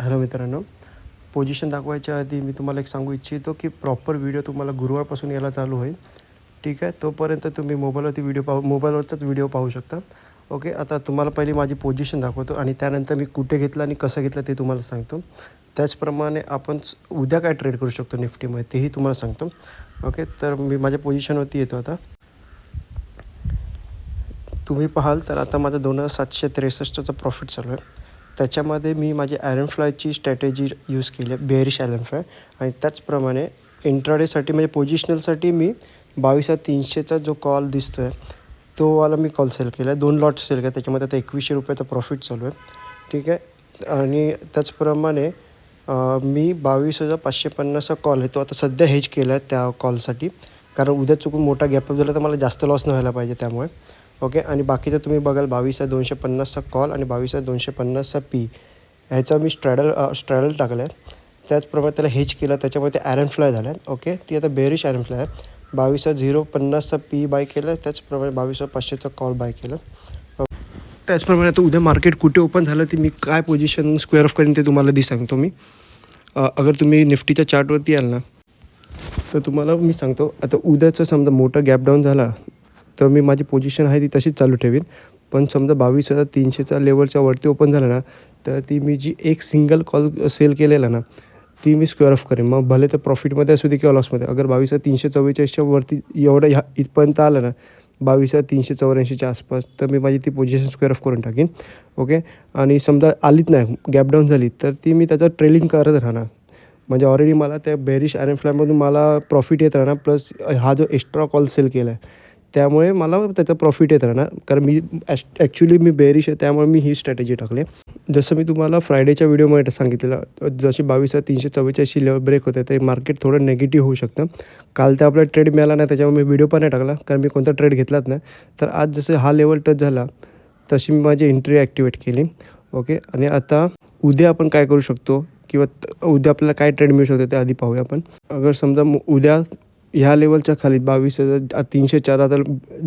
Hello मित्रांनो, position दाखवायच्या आधी मी तुम्हाला एक सांगू इच्छितो की प्रॉपर व्हिडिओ तुम्हाला गुरुवारपासून यायला चालू होईल. ठीक आहे, तोपर्यंत तुम्ही मोबाईलवरचाच व्हिडिओ पाहू शकता. ओके, आता तुम्हाला पहिली माझी पोझिशन दाखवतो आणि त्यानंतर मी कुठे घेतलं आणि कसं घेतलं ते तुम्हाला सांगतो. त्याचप्रमाणे आपण उद्या काय ट्रेड करू शकतो निफ्टीमध्ये तेही तुम्हाला सांगतो. ओके, तर मी माझ्या पोझिशनवरती येतो. आता तुम्ही पाहाल तर आता माझा 2763चा प्रॉफिट चालू आहे. त्याच्यामध्ये मी माझी आयरन फ्लायची स्ट्रॅटेजी यूज केली आहे, बेअरिश आयरन फ्लाय. आणि त्याचप्रमाणे इंट्राडेसाठी म्हणजे पोझिशनलसाठी मी 22,300चा जो कॉल दिसतो आहे तो वाला मी कॉल सेल केला आहे. 2 लॉट सेल केला, त्याच्यामध्ये आता 2100 प्रॉफिट चालू आहे. ठीक आहे, आणि त्याचप्रमाणे मी 22,550चा कॉल आहे तो आता सध्या हेज केला आहे त्या कॉलसाठी, कारण उद्या चुकून मोठा गॅपअप झाला तर मला जास्त लॉस न व्हायला पाहिजे त्यामुळे. ओके, आणि बाकीचं तुम्ही बघाल 22,250चा कॉल आणि 22,250चा पी ह्याचा मी स्ट्रॅडल टाकला आहे. त्याचप्रमाणे त्याला हेज केलं, त्याच्यामध्ये ते आयरन फ्लाय झालं आहे. ओके, ती आता बेअरिश आयरन फ्लाय आहे. 22,050चा पी बाय केलं, त्याचप्रमाणे 22,500चा कॉल बाय केलं. त्याचप्रमाणे आता उद्या मार्केट कुठे ओपन झालं ते मी काय पोझिशन स्क्वेअर ऑफ करेन ते तुम्हाला सांगतो मी. अगर तुम्ही निफ्टीच्या चार्टवरती याल ना तर तुम्हाला मी सांगतो. आता उद्याचं समजा मोठा गॅप डाऊन झाला तर मी माझी पोझिशन आहे ती तशीच चालू ठेवीन. पण समजा 22,300चा लेवलच्या वरती ओपन झालं ना तर ती मी जी एक सिंगल कॉल सेल केलेला ना ती मी स्क्वेअर ऑफ करेन. मग भले तर प्रॉफिटमध्ये असू दे किंवा लॉसमध्ये. अगर 22,344च्या वरती एवढं इथपर्यंत आलं ना 22,384च्या आसपास तर मी माझी ती पोझिशन स्क्वेअर ऑफ करून टाकीन. ओके, आणि समजा आलीच नाही, गॅप डाऊन झाली तर ती मी त्याचं ट्रेलिंग करत राहणार. म्हणजे ऑलरेडी मला त्या बेअरिश आयरन फ्लायमधून मला प्रॉफिट येत राहणार, प्लस हा जो एक्स्ट्रा कॉल सेल केला आहे त्यामुळे मला त्याचं प्रॉफिट येत राहणार. कारण मी ॲक्च्युली मी बेअरिश आहे त्यामुळे मी ही स्ट्रॅटेजी टाकली. जसं मी तुम्हाला फ्रायडेच्या व्हिडिओमध्ये सांगितलेलं, जशी 22,344ची लेवल ब्रेक होते ते मार्केट थोडं नेगेटिव्ह होऊ शकतं. काल तर आपला ट्रेड मिळाला नाही त्याच्यामुळे मी व्हिडिओ पण नाही टाकला, कारण मी कोणता ट्रेड घेतलाच नाही. तर आज जसं हा लेवल टच झाला तशी मी माझी एंट्री ॲक्टिवेट केली. ओके, आणि आता उद्या आपण काय करू शकतो किंवा उद्या आपल्याला काय ट्रेड मिळू शकतो ते आधी पाहूया आपण. अगर समजा उद्या ह्या लेवलच्या खाली 22,304 आता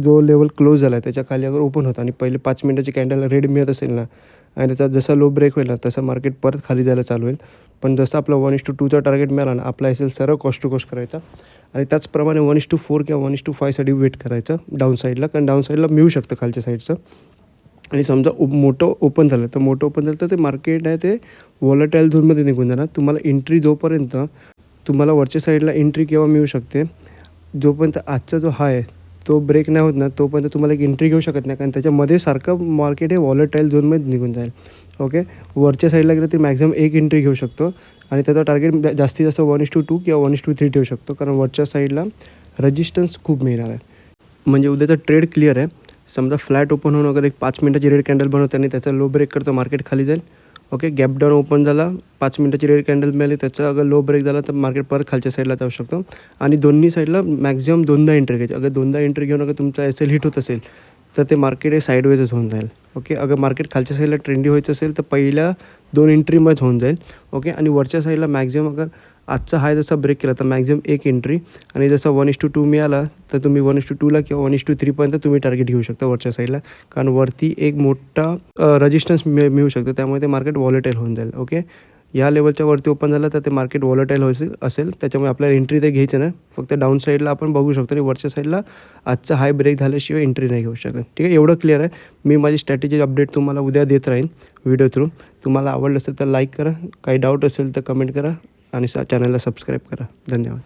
जो लेवल क्लोज झाला आहे त्याच्या खाली अगर ओपन होता आणि पहिले 5 मिनिटाची कॅन्डल रेड मिळत असेल ना आणि त्याचा जसा लो ब्रेक होईल ना तसं मार्केट परत खाली जायला चालू होईल. पण जसं आपला 1:2चा टार्गेट मिळाला ना आपला असेल सर्व कॉस्ट टू कॉस्ट करायचा आणि त्याचप्रमाणे 1:4 किंवा 1:5साठी वेट करायचं डाऊन साईडला, कारण डाऊन साईडला मिळू शकतं खालच्या साईडचं. आणि समजा मोठं ओपन झालं तर ते मार्केट आहे ते वॉलेटाईल झोनमध्ये निघून जाणार. तुम्हाला एंट्री जोपर्यंत तुम्हाला वरच्या साईडला एंट्री केव्हा मिळू शकते, जोपर्यंत आजचा जो हाय आहे तो ब्रेक नाही होत ना तोपर्यंत तुम्हाला एक एंट्री घेऊ शकत नाही, कारण त्याच्यामध्ये सारखं मार्केट हे वॉलेटाईल झोनमध्ये निघून जाईल. ओके, वरच्या साईडला गेलं तरी मॅक्झिमम एक एंट्री घेऊ शकतो आणि त्याचा टार्गेट जास्तीत जास्त 1:2 किंवा 1:3 ठेवू शकतो, कारण वरच्या साईडला रेजिस्टन्स खूप मिळणार आहे. म्हणजे उद्याचा ट्रेड क्लिअर आहे. समजा फ्लॅट ओपन होऊन वगैरे एक 5 मिनिटाची रेड कॅन्डल बनवते आणि त्याचा लो ब्रेक करतो मार्केट खाली जाईल. ओके, गॅप डाऊन ओपन झाला, 5 मिनिटाची रेड कॅन्डल मिळाली, त्याचा अगर लो ब्रेक झाला तर मार्केट परत खालच्या साईडला जाऊ शकतो. आणि दोन्ही साईडला मॅक्झिमम 2दा एंट्री घ्यायची. अगर 2दा एंट्री घेऊन अगर तुमचा एस एल हिट होत असेल तर ते मार्केट हे साईडवेजच होऊन जाईल. ओके, अगर मार्केट खालच्या साईडला ट्रेंडी व्हायचं असेल तर पहिल्या 2 एंट्रीमध्ये होऊन जाईल. ओके, आणि वरच्या साईडला मॅक्झिमम अगर आजचा हाय जसा ब्रेक केला तर मॅक्झिमम एक एंट्री, आणि जसा 1:2 मिळाला तर तुम्ही 1:2ला किंवा 1:3पर्यंत तुम्ही टार्गेट घेऊ शकता वरच्या साईडला, कारण वरती एक मोठा रेजिस्टन्स मिळू शकतो, त्यामुळे ते मार्केट वॉलेटाईल होऊन जाईल. ओके, या लेवलच्या वरती ओपन झालं तर ते मार्केट वॉलेटाईल असेल, त्याच्यामुळे आपल्याला एंट्री ते घ्यायचं नाही. फक्त डाऊन साईडला आपण बघू शकतो आणि वरच्या साईडला आजचा हाय ब्रेक झाल्याशिवाय एंट्री नाही घेऊ शकत. ठीक आहे, एवढं क्लिअर आहे. मी माझी स्ट्रॅटेजी अपडेट तुम्हाला उद्या देत राहीन व्हिडिओ थ्रू. तुम्हाला आवडलं असेल तर लाईक करा, काही डाऊट असेल तर कमेंट करा आणि चॅनलला सबस्क्राईब करा. धन्यवाद.